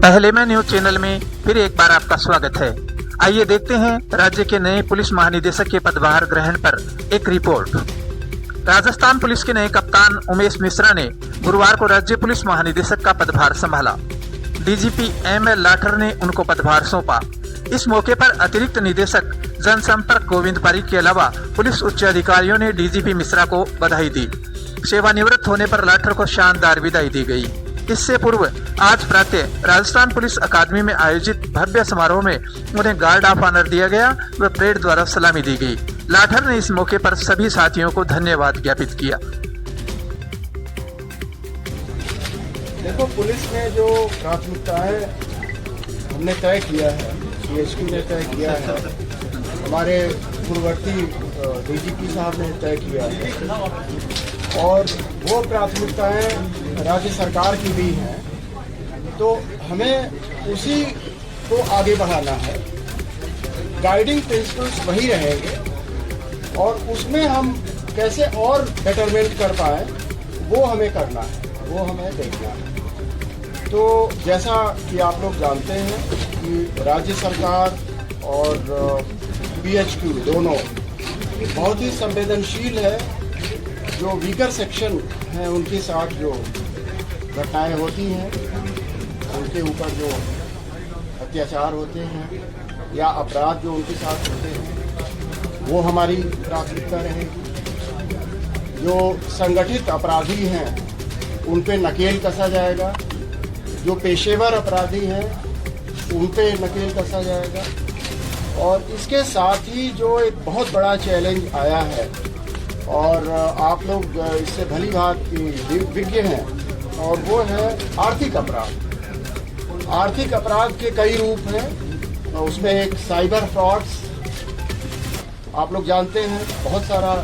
पहले में news channel में फिर एक बार आपका स्वागत है। आइए देखते हैं राज्य के नए पुलिस महानिदेशक के पदभार ग्रहण पर एक रिपोर्ट। राजस्थान पुलिस के नए कप्तान उमेश मिश्रा ने गुरुवार को राज्य पुलिस महानिदेशक का पदभार संभाला। डीजीपी एमएल लाठर ने उनको पदभार सौंपा। इस मौके पर अतिरिक्त निदेशक जनसंपर्क गोविंद पारीक के अलावा पुलिस उच्च अधिकारियों ने डीजीपी मिश्रा को बधाई दी। सेवानिवृत्त होने पर लाठर को शानदार विदाई दी गई। इससे पूर्व आज प्रातः राजस्थान पुलिस अकादमी में आयोजित भव्य समारोह में उन्हें गार्ड ऑफ ऑनर दिया गया व परेड द्वारा सलामी दी गई। लाठर ने इस मौके पर सभी साथियों को धन्यवाद ज्ञापित किया। देखो, पुलिस में जो प्राथमिकताएं हमने तय किया है, सीएचक्यू ने तय किया है, हमारे पूर्ववर्ती डीजीपी साहब ने तय किया है और वो प्राथमिकताएं राज्य सरकार की भी हैं, तो हमें उसी को आगे बढ़ाना है। गाइडिंग प्रिंसिपल्स वही रहेंगे और उसमें हम कैसे और बेटरमेंट कर पाए वो हमें करना है, वो हमें देखना है। तो जैसा कि आप लोग जानते हैं कि राज्य सरकार और बीएचक्यू दोनों बहुत ही संवेदनशील है। जो वीकर सेक्शन हैं उनके साथ जो घटनाएं होती हैं, उनके ऊपर जो अत्याचार होते हैं या अपराध जो उनके साथ होते हैं, वो हमारी प्राथमिकता रहेगी। जो संगठित अपराधी हैं उन पे नकेल कसा जाएगा, जो पेशेवर अपराधी हैं उन पे नकेल कसा जाएगा। और इसके साथ ही जो एक बहुत बड़ा चैलेंज आया है और आप लोग इससे भली बात विज्ञ हैं, और वो है आर्थिक अपराध। आर्थिक अपराध के कई रूप हैं, उसमें एक साइबर फ्रॉड्स, आप लोग जानते हैं बहुत सारा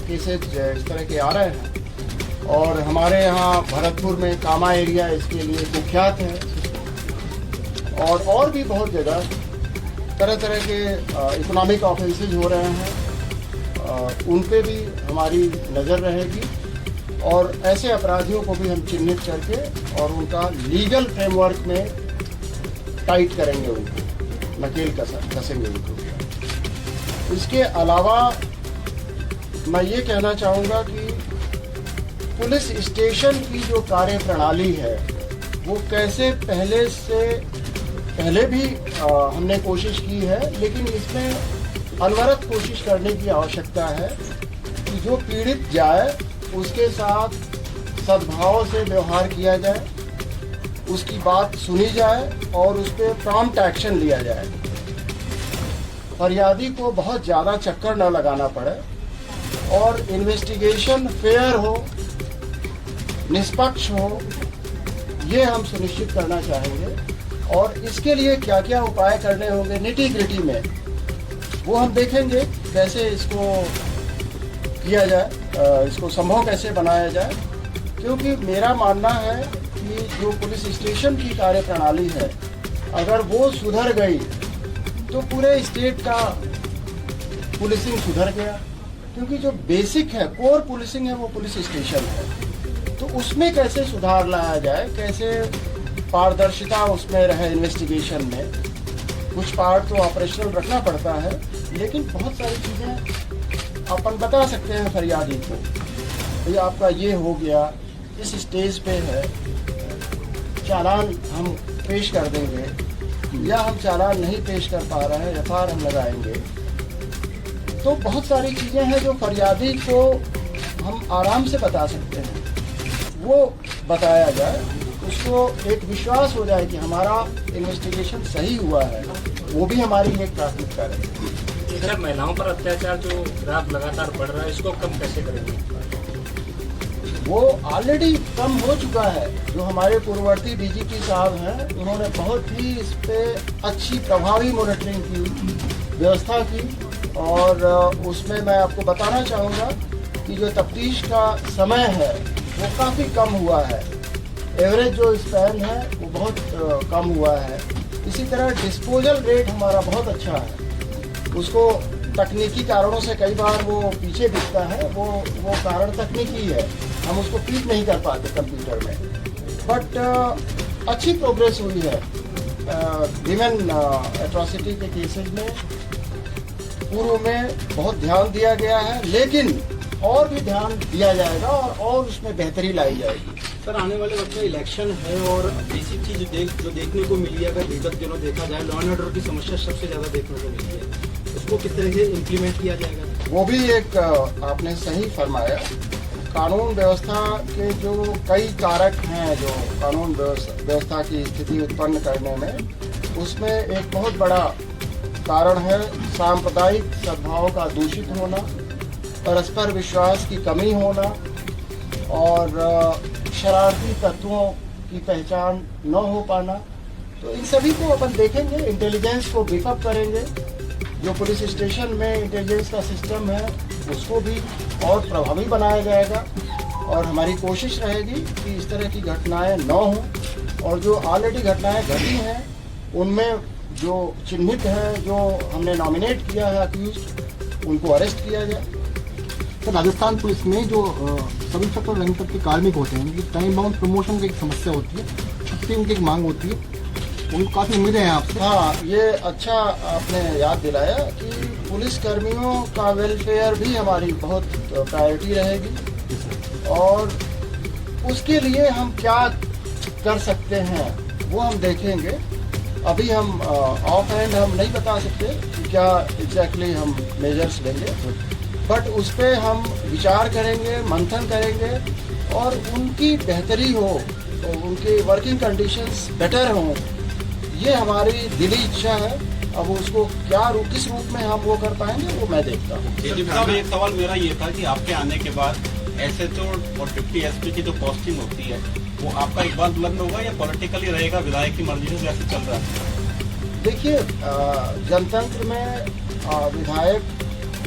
केसेज इस तरह के आ रहे हैं और हमारे यहाँ भरतपुर में कामा एरिया इसके लिए कुख्यात है और भी बहुत जगह तरह तरह के इकोनॉमिक ऑफेंसेज हो रहे हैं। उन पे भी हमारी नज़र रहेगी और ऐसे अपराधियों को भी हम चिन्हित करके और उनका लीगल फ्रेमवर्क में टाइट करेंगे, उनको नकेल कसेंगे उनको। इसके अलावा मैं ये कहना चाहूँगा कि पुलिस स्टेशन की जो कार्य प्रणाली है वो कैसे पहले भी हमने कोशिश की है, लेकिन इसमें अनवरत कोशिश करने की आवश्यकता है कि जो पीड़ित जाए उसके साथ सद्भाव से व्यवहार किया जाए, उसकी बात सुनी जाए और उस पर प्रॉम्प्ट एक्शन लिया जाए। फरियादी को बहुत ज़्यादा चक्कर न लगाना पड़े और इन्वेस्टिगेशन फेयर हो, निष्पक्ष हो, ये हम सुनिश्चित करना चाहेंगे। और इसके लिए क्या क्या उपाय करने होंगे निटी ग्रिटी में, वो हम देखेंगे कैसे इसको किया जाए, इसको संभव कैसे बनाया जाए। क्योंकि मेरा मानना है कि जो पुलिस स्टेशन की कार्य प्रणाली है, अगर वो सुधर गई तो पूरे स्टेट का पुलिसिंग सुधर गया। क्योंकि जो बेसिक है, कोर पुलिसिंग है, वो पुलिस स्टेशन है। तो उसमें कैसे सुधार लाया जाए, कैसे पारदर्शिता उसमें रहे इन्वेस्टिगेशन में। कुछ पार्ट तो ऑपरेशनल रखना पड़ता है, लेकिन बहुत सारी चीज़ें अपन बता सकते हैं फरियादी को, भैया आपका ये हो गया, इस स्टेज पे है, चालान हम पेश कर देंगे या हम चालान नहीं पेश कर पा रहे हैं, एफआईआर हम लगाएंगे। तो बहुत सारी चीज़ें हैं जो फरियादी को हम आराम से बता सकते हैं, वो बताया जाए, उसको एक विश्वास हो जाए कि हमारा इन्वेस्टिगेशन सही हुआ है। वो भी हमारी एक प्राथमिकता है। इधर महिलाओं पर अत्याचार जो ग्राफ लगातार बढ़ रहा है, इसको कम कैसे करेंगे? वो ऑलरेडी कम हो चुका है। जो हमारे पूर्ववर्ती डीजीपी साहब हैं, उन्होंने बहुत ही इस पे अच्छी प्रभावी मॉनिटरिंग की व्यवस्था की और उसमें मैं आपको बताना चाहूँगा कि जो तफ्तीश का समय है वो काफ़ी कम हुआ है। एवरेज जो स्पैन है वो बहुत कम हुआ है। इसी तरह डिस्पोजल रेट हमारा बहुत अच्छा है। उसको तकनीकी कारणों से कई बार वो पीछे दिखता है, वो कारण तकनीकी है, हम उसको फीड नहीं कर पाते कंप्यूटर में। बट अच्छी प्रोग्रेस हुई है। विमेन एट्रॉसिटी के केसेस में पूर्व में बहुत ध्यान दिया गया है, लेकिन और भी ध्यान दिया जाएगा और उसमें बेहतरी लाई जाएगी। सर, आने वाले वक्त में इलेक्शन है और बेसिक चीज जो देखने को मिली है, अगर विगत दिनों देखा जाए, लॉ एंड ऑर्डर की समस्या सबसे ज्यादा देखने को मिली है, उसको किस तरह से इम्प्लीमेंट किया जाएगा? वो भी एक आपने सही फरमाया। कानून व्यवस्था के जो कई कारक हैं जो कानून व्यवस्था की स्थिति उत्पन्न करने में, उसमें एक बहुत बड़ा कारण है सांप्रदायिक सद्भाव का दूषित होना, परस्पर विश्वास की कमी होना और शरारती तत्वों की पहचान न हो पाना। तो इन सभी को अपन देखेंगे, इंटेलिजेंस को बीफ अप करेंगे, जो पुलिस स्टेशन में इंटेलिजेंस का सिस्टम है उसको भी और प्रभावी बनाया जाएगा और हमारी कोशिश रहेगी कि इस तरह की घटनाएं न हों और जो ऑलरेडी घटनाएं घटी हैं उनमें जो चिन्हित है, जो हमने नॉमिनेट किया है अक्यूज्ड, उनको अरेस्ट किया जाए। तो राजस्थान पुलिस में जो सब इंस्पेक्टर रैंक तक के कार्मिक होते हैं, उनकी टाइम बाउंड प्रमोशन की एक समस्या होती है, छुट्टी उनकी एक मांग होती है, उनको काफ़ी उम्मीदें हैं आपसे। हाँ, ये अच्छा आपने याद दिलाया कि पुलिस कर्मियों का वेलफेयर भी हमारी बहुत प्रायोरिटी रहेगी और उसके लिए हम क्या कर सकते हैं वो हम देखेंगे। अभी हम ऑफ हैंड हम नहीं बता सकते कि क्या एग्जैक्टली हम मेजर्स लेंगे, बट उस पर हम विचार करेंगे, मंथन करेंगे और उनकी बेहतरी हो, तो उनकी वर्किंग कंडीशंस बेटर हों, ये हमारी दिली इच्छा है। अब उसको क्या किस रूप में हम वो कर पाएंगे वो मैं देखता हूँ। साहब, एक सवाल मेरा ये था कि आपके आने के बाद एसएचओ और डिप्टी एसपी की जो पोस्टिंग होती है वो आपका एक बार बुलंद होगा या पॉलिटिकली रहेगा, विधायक की मर्जी से जैसे चल रहा है? देखिए, जनतंत्र में विधायक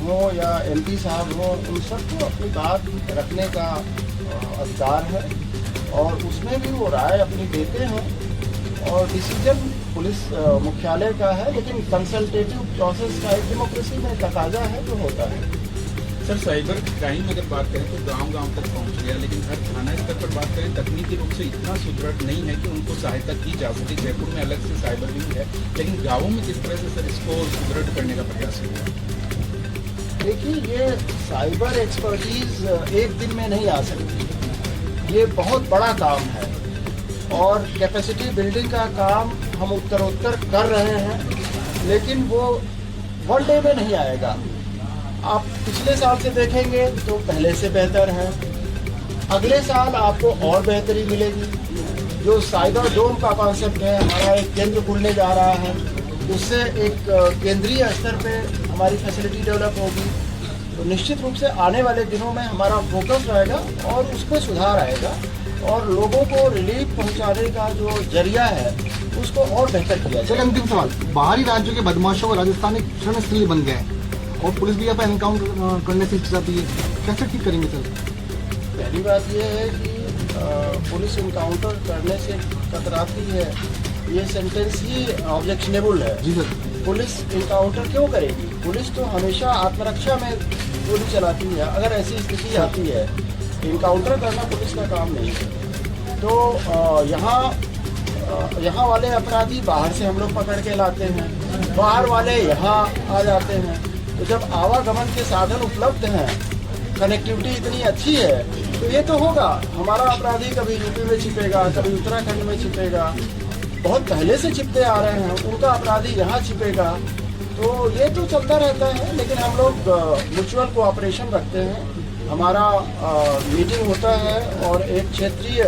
हो या एमपी साहब हो, उन सबको अपनी बात रखने का अधिकार है और उसमें भी वो राय अपनी देते हैं और डिसीजन पुलिस मुख्यालय का है, लेकिन कंसल्टेटिव प्रोसेस का एक डेमोक्रेसी में तकाजा है जो होता है। सर, साइबर क्राइम अगर बात करें तो गांव-गांव तक पहुंच गया, लेकिन हर थाना स्तर पर बात करें तकनीकी रूप से इतना सुदृढ़ नहीं है कि उनको सहायता की जा सके। जयपुर में अलग से साइबर विंग है, लेकिन गाँवों में किस तरह से सर इसको सुदृढ़ करने का प्रयास हुआ? देखिए, ये साइबर एक्सपर्टीज एक दिन में नहीं आ सकती, ये बहुत बड़ा काम है और कैपेसिटी बिल्डिंग का काम हम उत्तरोत्तर कर रहे हैं, लेकिन वो वन डे में नहीं आएगा। आप पिछले साल से देखेंगे तो पहले से बेहतर है, अगले साल आपको और बेहतरी मिलेगी। जो साइबर डोम का कॉन्सेप्ट है, हमारा एक केंद्र खुलने जा रहा है, उससे एक केंद्रीय स्तर पे हमारी फैसिलिटी डेवलप होगी, तो निश्चित रूप से आने वाले दिनों में हमारा फोकस रहेगा और उस पर सुधार आएगा और लोगों को रिलीफ पहुंचाने का जो जरिया है उसको और बेहतर किया जाए। अंतिम सवाल, बाहरी राज्यों के बदमाशों को राजस्थान एक शरण स्थली बन गया है और पुलिस भी यहाँ पर एनकाउंटर करने से हिचकिचाती है, कैसे ठीक करेंगे सर? पहली बात यह है कि पुलिस इनकाउंटर करने से कतराती है, ये सेंटेंस ही ऑब्जेक्शनेबल है। जी सर। पुलिस इनकाउंटर क्यों करेगी? पुलिस तो हमेशा आत्मरक्षा में गोली चलाती है। अगर ऐसी स्थिति आती है, इनकाउंटर करना पुलिस का काम नहीं है। तो यहाँ वाले अपराधी बाहर से हम लोग पकड़ के लाते हैं, बाहर वाले यहाँ आ जाते हैं। तो जब आवागमन के साधन उपलब्ध हैं, कनेक्टिविटी इतनी अच्छी है, तो ये तो होगा। हमारा अपराधी कभी यूपी में छिपेगा, कभी उत्तराखंड में छिपेगा, बहुत पहले से छिपते आ रहे हैं, उनका अपराधी यहाँ छिपेगा, तो ये तो चलता रहता है। लेकिन हम लोग म्यूचुअल कोऑपरेशन रखते हैं, हमारा मीटिंग होता है और एक क्षेत्रीय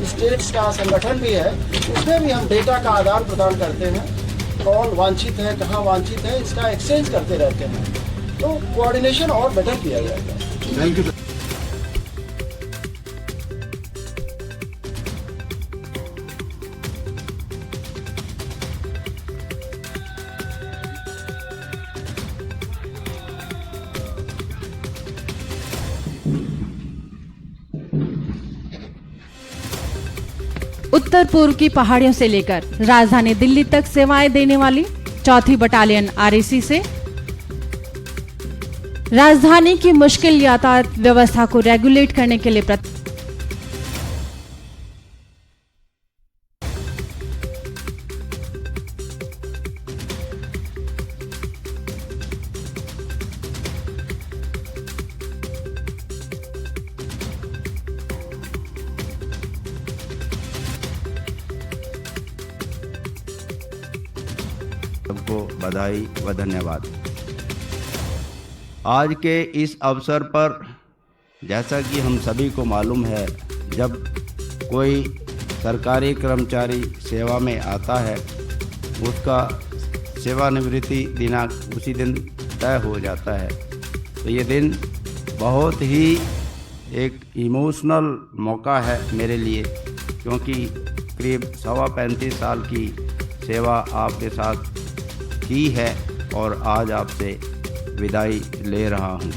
स्टेट्स का संगठन भी है, उसमें भी हम डेटा का आदान प्रदान करते हैं, कौन वांछित है, कहाँ वांछित है, इसका एक्सचेंज करते रहते हैं, तो कोऑर्डिनेशन और बेटर किया जाएगा। Thank you. उत्तर पूर्व की पहाड़ियों से लेकर राजधानी दिल्ली तक सेवाएं देने वाली 4थी बटालियन आरएसी से राजधानी की मुश्किल यातायात व्यवस्था को रेगुलेट करने के लिए को बधाई व धन्यवाद। आज के इस अवसर पर जैसा कि हम सभी को मालूम है, जब कोई सरकारी कर्मचारी सेवा में आता है उसका सेवानिवृत्ति दिनांक उसी दिन तय हो जाता है। तो ये दिन बहुत ही एक इमोशनल मौका है मेरे लिए, क्योंकि करीब 35 साल की सेवा आपके साथ की है और आज आपसे विदाई ले रहा हूँ।